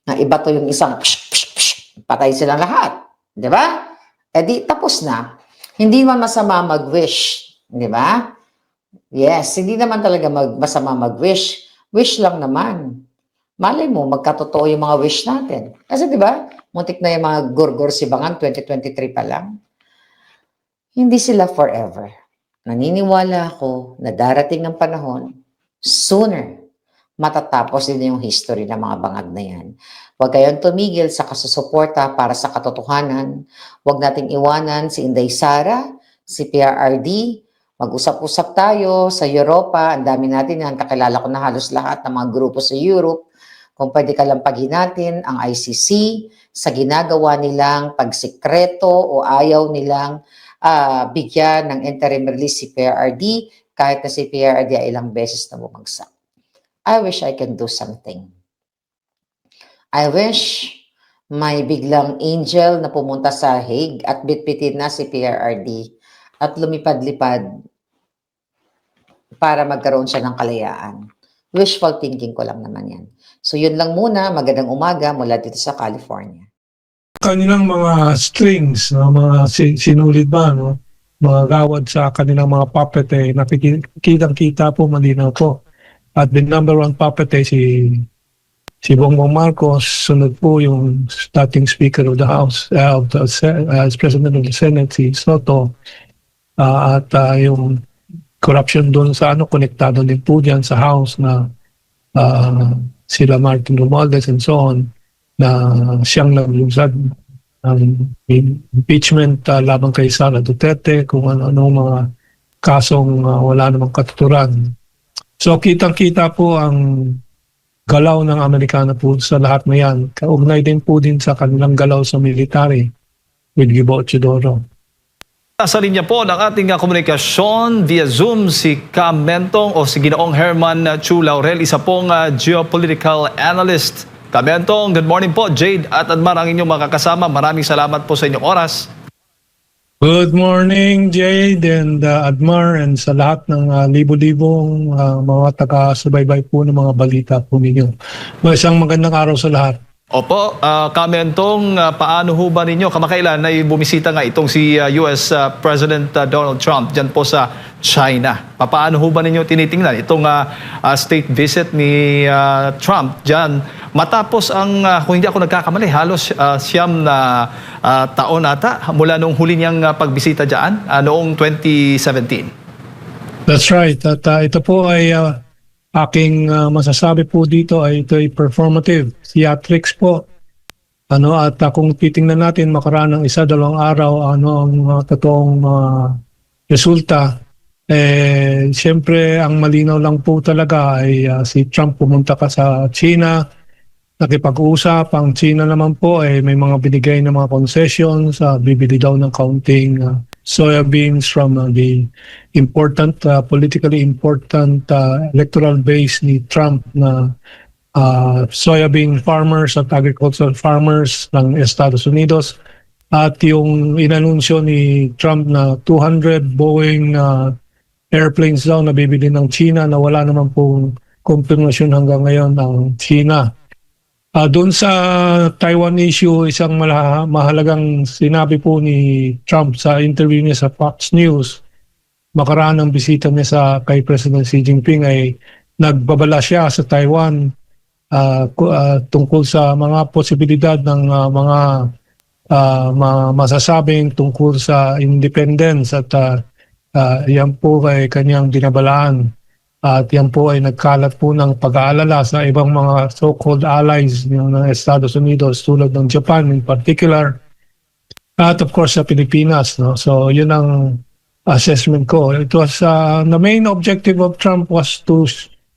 Na iba to yung isang patay silang lahat, di ba? Eh di, tapos na. Hindi man masama mag-wish, di ba? Yes, hindi naman talaga masama mag-wish. Wish lang naman. Malay mo, magkatotoo yung mga wish natin. Kasi di ba, muntik na yung mga Gorgor Sibangan, 2023 pa lang. Hindi sila forever. Naniniwala ako na darating ang panahon, sooner, matatapos din yung history ng mga bangag na yan. Huwag kayong tumigil sa kasusuporta para sa katotohanan. Huwag nating iwanan si Inday Sara, si PRRD. Mag-usap-usap tayo sa Europa. Ang dami natin yan. Kakilala ko na halos lahat ng mga grupo sa Europe. Kung pwede kalampagin natin ang ICC sa ginagawa nilang pagsikreto o ayaw nilang bigyan ng interim release si PRRD kahit na si PRRD ay ilang beses na bumagsak. I wish I can do something. I wish may biglang angel na pumunta sa Hague at bitbitin na si PRRD at lumipad-lipad para magkaroon siya ng kalayaan. Wishful thinking ko lang naman yan. So yun lang muna, magandang umaga mula dito sa California. Kanilang mga strings, no, mga sinulid ba, no? Mga gawad sa kanilang mga puppet, nakikitang-kita po, malinaw po. At the number one puppet si Bongbong Marcos, sunod po yung dating Speaker of the House, as President of the Senate, si Soto, at yung corruption doon sa konektado din po dyan sa House na sila Martin Romualdez and so on, na siyang naglusad ng impeachment laban kay Sara Duterte, kung ano mga kasong wala namang katuturan. So kitang-kita po ang galaw ng Amerikano po sa lahat na yan. Kaugnay din po din sa kanilang galaw sa military with Gibo Chidoro. Sa linya po ng ating komunikasyon via Zoom si Cam Mentong o si Ginoong Herman Chu Laurel, isa pong geopolitical analyst. Cam Mentong, good morning po. Jade at Admar ang inyong makakasama. Maraming salamat po sa inyong oras. Good morning, Jade and Admar, and sa lahat ng libo-libong mga taga-subaybay po ng mga balita po ninyo. Isang magandang araw sa lahat. Opo, Kamentong, paano ho ba ninyo? Kamakailan ay bumisita nga itong si US President Donald Trump dyan po sa China. Paano ho ba ninyo tinitingnan itong state visit ni Trump dyan? Matapos ang, kung hindi ako nagkakamali, halos siyam na taon ata mula nung huli niyang pagbisita dyan noong 2017. That's right. At ito po ay aking masasabi po dito ay ito ay performative theatrics po. At kung titingnan natin makaraan ng 1-2 araw ang totoong resulta, siyempre ang malinaw lang po talaga ay si Trump pumunta ka sa China, nakipag-usap. Ang China naman po ay may mga binigay na mga concessions, bibili daw ng kaunting soybeans from the important, politically important electoral base ni Trump na soybean farmers at agricultural farmers ng Estados Unidos. At yung inanunsyo ni Trump na 200 Boeing airplanes daw na bibili ng China na wala naman pong konfirmasyon hanggang ngayon ng China. Doon sa Taiwan issue, isang mahalagang sinabi po ni Trump sa interview niya sa Fox News, makaraan ng bisita niya kay President Xi Jinping ay nagbabala siya sa Taiwan tungkol sa mga posibilidad ng masasabing tungkol sa independence at yan po ay kanyang binabalaan. At yan po ay nagkalat po ng pag-aalala sa ibang mga so-called allies ng Estados Unidos tulad ng Japan in particular at of course sa Pilipinas. No? So yun ang assessment ko. It was the main objective of Trump was to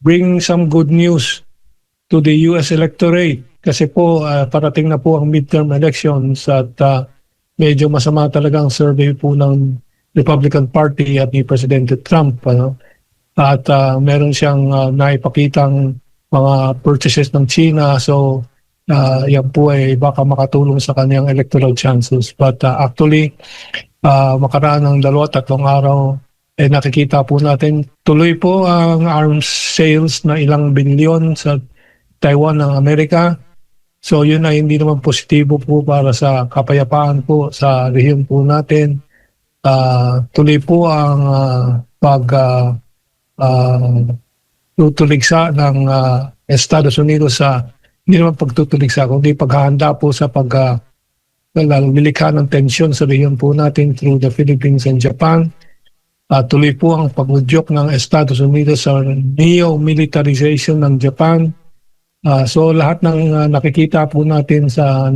bring some good news to the US electorate kasi po parating na po ang midterm elections at medyo masama talagang survey po ng Republican Party at ni Presidente Trump. Ano? At meron siyang naipakitang mga purchases ng China. So, yan po ay baka makatulong sa kanyang electoral chances. But actually, makaraan ng 2-3 araw, nakikita po natin tuloy po ang arms sales na ilang bilyon sa Taiwan ng Amerika. So, yun ay hindi naman positibo po para sa kapayapaan po sa rehiyon po natin. Tuloy po ang tutuligsa ng Estados Unidos sa hindi naman pagtutuligsa kundi paghahanda po sa lilikha ng tensyon sa rehiyon po natin through the Philippines and Japan. Tuloy po ang pag-udyok ng Estados Unidos sa neo-militarization ng Japan. So lahat ng nakikita po natin sa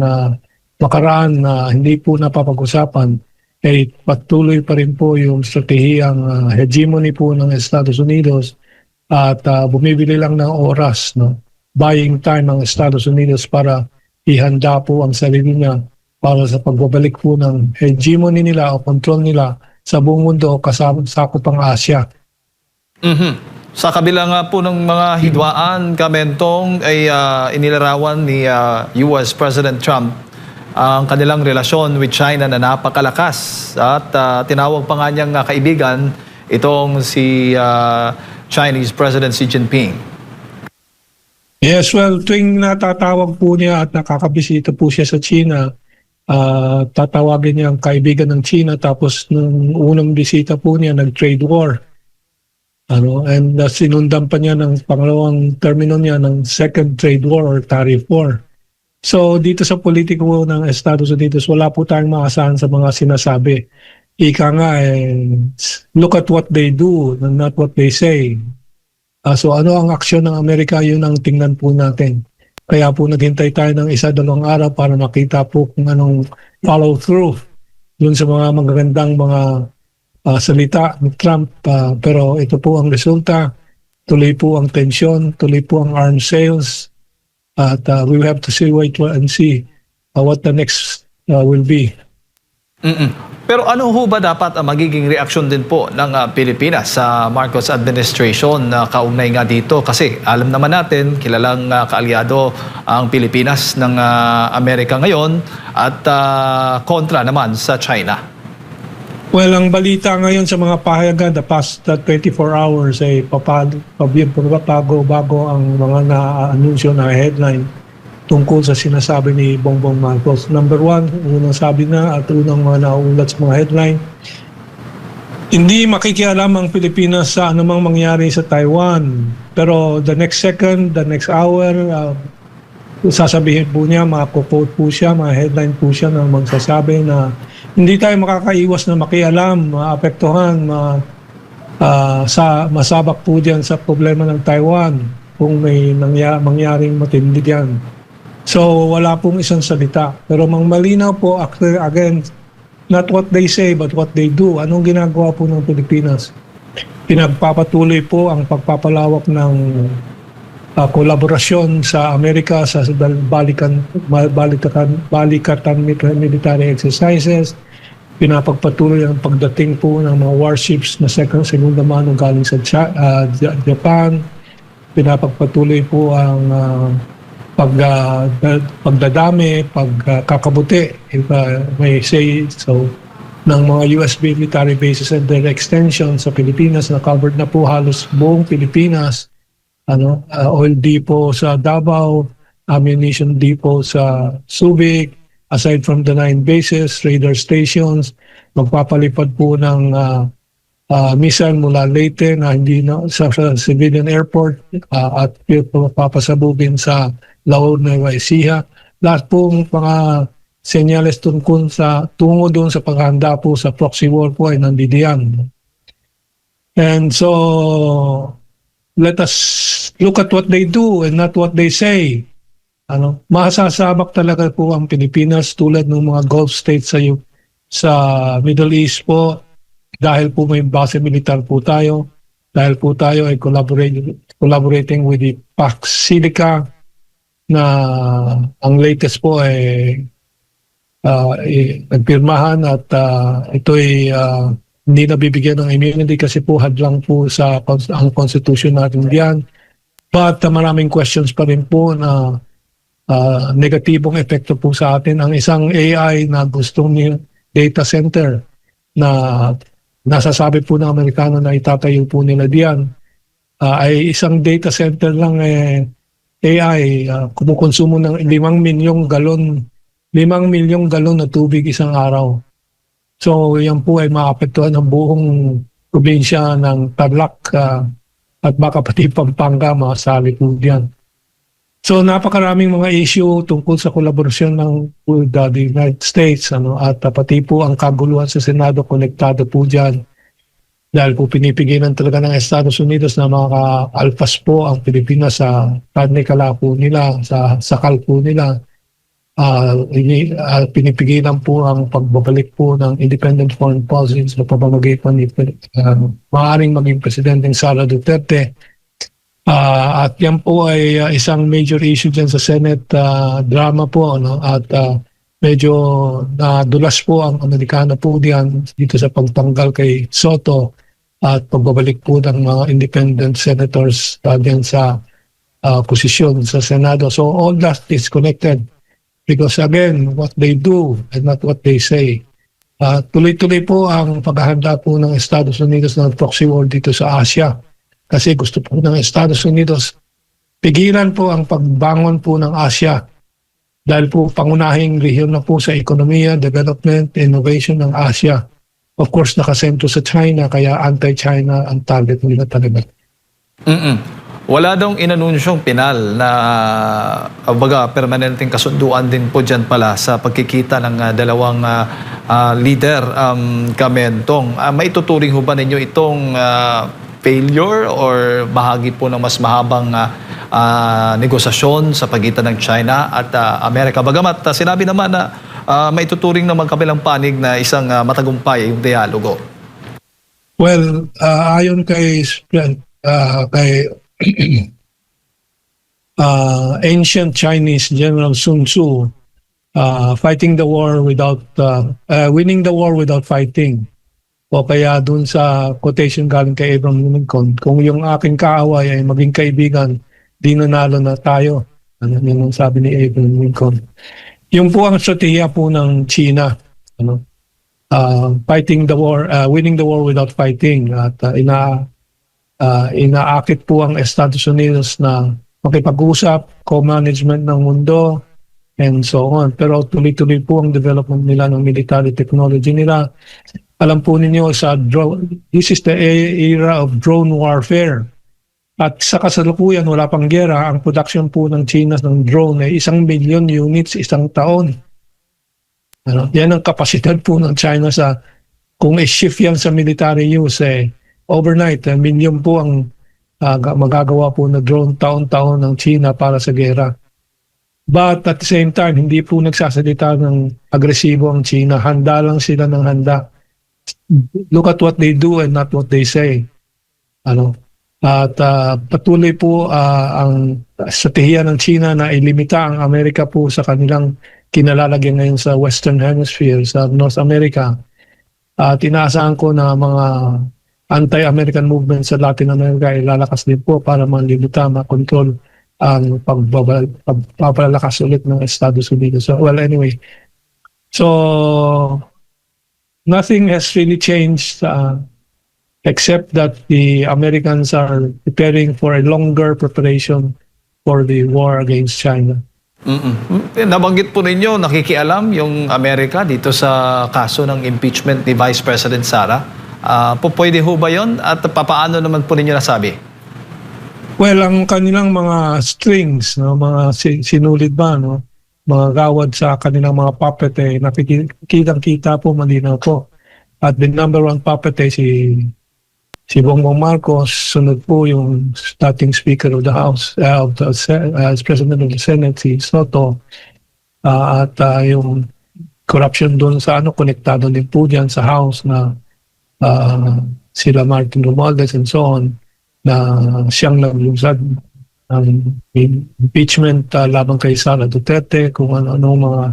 makaraan na hindi po napapag-usapan ay patuloy pa rin po yung stratehiyang hegemony po ng Estados Unidos at bumibili lang ng oras, no? Buying time ng Estados Unidos para ihanda po ang sarili niya para sa pagbabalik po ng hegemony nila o control nila sa buong mundo kasakop ang Asia. Sa kabila nga po ng mga hidwaan, Kamentong, ay inilarawan ni US President Trump ang kanilang relasyon with China na napakalakas at tinawag pa nga niyang kaibigan itong si Chinese President Xi Jinping. Yes, well, tuwing natatawag po niya at nakakabisita po siya sa China, tatawagin niya ang kaibigan ng China tapos nung unang bisita po niya, nag-trade war. And sinundan pa niya ng pangalawang termino niya ng second trade war or tariff war. So dito sa politiko ng Estados Unidos, wala po tayong maasahan sa mga sinasabi. Ika nga, look at what they do, not what they say. So ano ang aksyon ng Amerika, yun ang tingnan po natin. Kaya po naghintay tayo ng 1-2 araw para makita po kung anong follow through dun sa mga magagandang mga salita ni Trump. Pero ito po ang resulta, tuloy po ang tensyon, tuloy po ang arms sales. At we will have to wait and see what the next will be. Pero ano ho ba dapat ang magiging reaksyon din po ng Pilipinas sa Marcos administration na kaugnay nga dito? Kasi alam naman natin, kilalang kaalyado ang Pilipinas ng Amerika ngayon at kontra naman sa China. Well, ang balita ngayon sa mga pahayagan, the past 24 hours ay bago ang mga na-anunsyo na headline tungkol sa sinasabi ni Bongbong Marcos. Number one, unang sabi na at unang mga nauulat sa mga headline, hindi makikialam ang Pilipinas sa anumang mangyari sa Taiwan. Pero the next second, the next hour, sasabihin po niya, mako-quote po siya, mga headline po siya na magsasabi na hindi tayo makakaiwas na makialam, maapektuhan, masabak po diyan sa problema ng Taiwan kung may mangyaring matindi diyan. So wala pong isang salita. Pero malinaw po, again, not what they say but what they do. Anong ginagawa po ng Pilipinas? Pinagpapatuloy po ang pagpapalawak ng kolaborasyon sa Amerika sa balikatan military exercises. Pinapagpatuloy ang pagdating po ng mga warships na segunda mano galing sa Japan. Pinapagpatuloy po ang pagdadami, pagkakabuti, if may say so, ng mga US military bases and their extension sa Pilipinas na covered na po halos buong Pilipinas. Oil depot sa Davao, ammunition depot sa Subic, aside from the 9 bases, radar stations, magpapalipad po ng missile mula Leyte na hindi na sa civilian airport at papasabugin sa Laon, Nueva Ecija. Lahat pong mga senyales tungo doon sa paghahanda po sa proxy war po ay nandidiyan. And so, let us look at what they do and not what they say. Masasabak talaga po ang Pilipinas tulad ng mga Gulf states sa Middle East po dahil po may base militar po tayo, dahil po tayo ay collaborating with the Pax Silica na ang latest po ay nagpirmahan at ito'y hindi nabibigyan ng immunity kasi po hadlang po sa ang constitution natin diyan. But maraming questions pa rin po na negatibong epekto po sa atin. Ang isang AI na gustong data center na nasasabi po ng Amerikano na itatayo po nila diyan ay isang data center lang AI kumukonsumo ng 5 milyong galon na tubig isang araw. So yan po ay maapektuhan ng buong probinsya ng Tarlac at baka pati Pampanga masali po diyan. So napakaraming mga issue tungkol sa kolaborasyon with the United States at pati po ang kaguluhan sa Senado konektado po diyan. Dahil po pinipigilan talaga ng Estados Unidos na maka-alpas po ang Pilipinas sa karne-kala po nila, sa sakal po nila. Pinipigilan po ang pagbabalik po ng independent foreign policy sa pamamagitan ni maaaring maging Presidenteng Sara Duterte. At yan po ay isang major issue dyan sa Senate drama po at medyo nadulas po ang Amerikano po diyan dito sa pagtanggal kay Soto at pagbabalik po ng mga independent senators diyan sa posisyon sa Senado. So all that is connected because again, what they do and not what they say. Tuloy-tuloy po ang paghahanda po ng Estados Unidos ng proxy war dito sa Asia. Kasi gusto po ng Estados Unidos pigilan po ang pagbangon po ng Asia dahil po pangunahing rehiyon na po sa ekonomiya, development, innovation ng Asia. Of course, nakasentro sa China kaya anti-China ang target nila talaga. Wala daw inanunsyong pinal na permanenteng kasunduan din po dyan pala sa pagkikita ng dalawang leader, Kamentong. Maituturing ho ba ninyo itong failure or bahagi po ng mas mahabang negosasyon sa pagitan ng China at Amerika? Bagamat sinabi naman na maituturing ng magkabilang panig na isang matagumpay yung dialogo. Well, ayon kay ancient Chinese General Sun Tzu, winning the war without fighting. O kaya dun sa quotation galing kay Abraham Lincoln, kung yung aking kaaway ay maging kaibigan, di nanalo na tayo. Yun ang sabi ni Abraham Lincoln. Yung po ang strategiya po ng China, winning the war without fighting. At inaakit po ang Estados Unidos na makipag-usap, co-management ng mundo, and so on. Pero tuloy-tuloy po ang development nila ng military technology nila. Alam po ninyo this is the era of drone warfare. At sa kasalukuyan, wala pang gera, ang production po ng China ng drone ay 1 million units isang taon. Yan ang kapasidad po ng China kung i-shift yan sa military use, overnight, 1 million po ang magagawa po na drone taon-taon ng China para sa gera. But at the same time, hindi po nagsasalita ng agresibo ang China. Handa lang sila ng handa. Look at what they do and not what they say. At patuloy po ang strategiya ng China na ilimita ang Amerika po sa kanilang kinalalagyan ngayon sa Western Hemisphere, sa North America. At inaasahan ko na mga anti-American movement sa Latin America ay lalakas din po para malimita, makontrol ang pagpapalakas ulit ng Estados Unidos. So, well, anyway. So, nothing has really changed except that the Americans are preparing for a longer preparation for the war against China. Nabanggit po ninyo, nakikialam yung Amerika dito sa kaso ng impeachment ni Vice President Sara. Pwede ho ba yun? At papaano naman po ninyo nasabi? Well, ang kanilang mga strings, no, mga sinulid ba, no, mga gawad sa kanilang mga puppet, nakikitang-kita po, malinaw po. At the number one puppet si Bongbong Marcos, sunod po yung dating Speaker of the House, as President of the Senate, si Soto, at yung corruption doon sa konektado din po dyan sa House na sila Martin Romualdez and so on, na siyang naglusad ng impeachment laban kay Sara Duterte, kung ano mga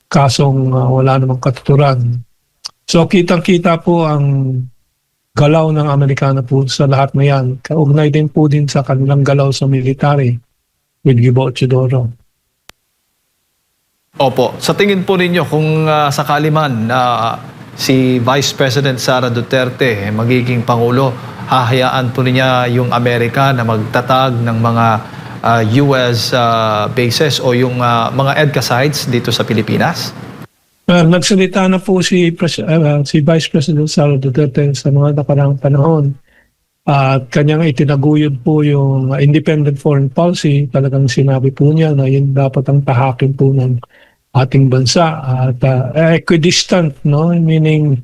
kasong wala namang katuturan. So kitang-kita po ang galaw ng Amerikano po sa lahat na yan. Kaugnay din po din sa kanilang galaw sa military with Gibo Chidoro. Opo. Sa tingin po ninyo, kung sakali man si Vice President Sara Duterte magiging Pangulo, hahayaan po niya yung Amerika na magtatag ng mga US bases o yung mga EDCA sites dito sa Pilipinas? Nagsalita na po si Vice President Sara Duterte sa mga nakaraang panahon at kanyang itinaguyod po yung independent foreign policy. Talagang sinabi po niya na yun dapat ang tahakin po ng ating bansa at equidistant, no? Meaning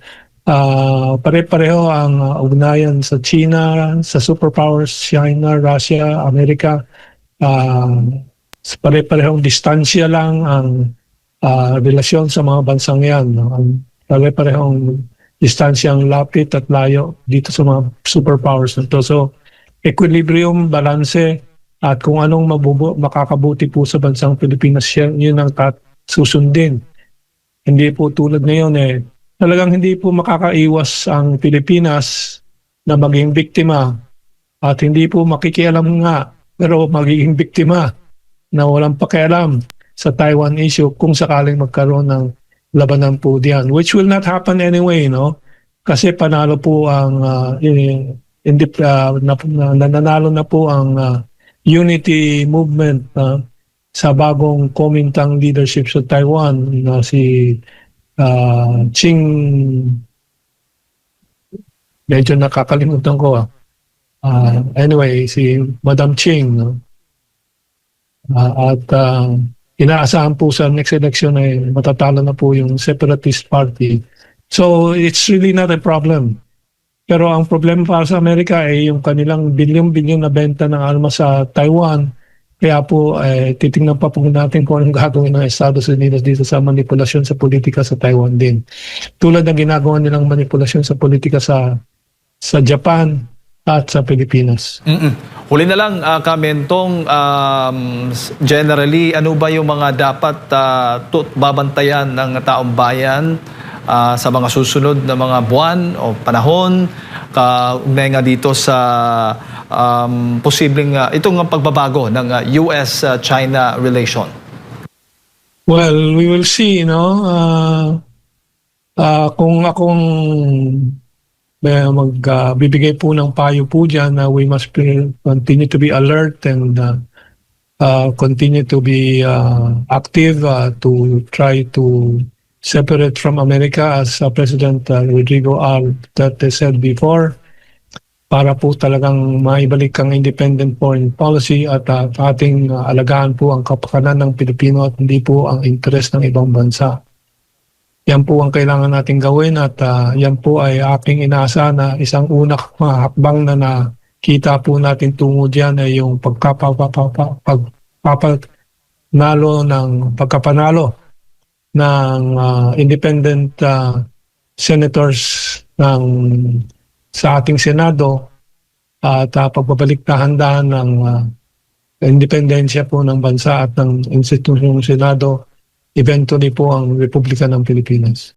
pare-pareho ang ugnayan sa China, sa superpowers, China, Russia, Amerika. Pare-parehong distansya lang ang relasyon sa mga bansang yan. No? Ang pare-parehong distansyang lapit at layo dito sa mga superpowers na to. So, equilibrium, balanse, at kung anong makakabuti po sa bansang Pilipinas, yun ang susundin. Hindi po tulad ngayon talagang hindi po makakaiwas ang Pilipinas na maging biktima at hindi po makikialam nga pero magiging biktima na walang pakialam sa Taiwan issue kung sakaling magkaroon ng labanan po diyan, which will not happen anyway, no? Kasi panalo po ang nananalo na po ang unity movement sa bagong Kuomintang leadership sa Taiwan na si Ching, medyo nakakalimutan ko anyway, si Madam Ching, no? At inaasahan po sa next election ay matatalo na po yung separatist party. So it's really not a problem. Pero ang problema para sa Amerika ay yung kanilang bilyon-bilyon na benta ng armas sa Taiwan. Kaya po titingnan pa po natin kung anong gagawin ng Estados Unidos dito sa manipulasyon sa politika sa Taiwan din. Tulad ng ginagawa nilang manipulasyon sa politika sa Japan at sa Pilipinas. Huli na lang, Kamentong, generally, ano ba yung mga dapat babantayan ng taong bayan sa mga susunod na mga buwan o panahon, kaugnay nga dito sa posibleng itong pagbabago ng US-China relation? Well, we will see, no? Kung akong magbibigay po ng payo po dyan, we must continue to be alert and continue to be active to try to separate from America, as President Rodrigo R. Duterte said before, para po talagang maibalik ang independent foreign policy at ating alagaan po ang kapakanan ng Pilipino at hindi po ang interes ng ibang bansa. Yan po ang kailangan natin gawin at yan po ay aking inaasa na isang unang hakbang na nakita po natin tungo dyan ay yung pagkapanalo ng independent senators sa ating Senado at pagbabalik dahan-dahan ng independensya po ng bansa at ng institusyong Senado, eventually po ang Republika ng Pilipinas.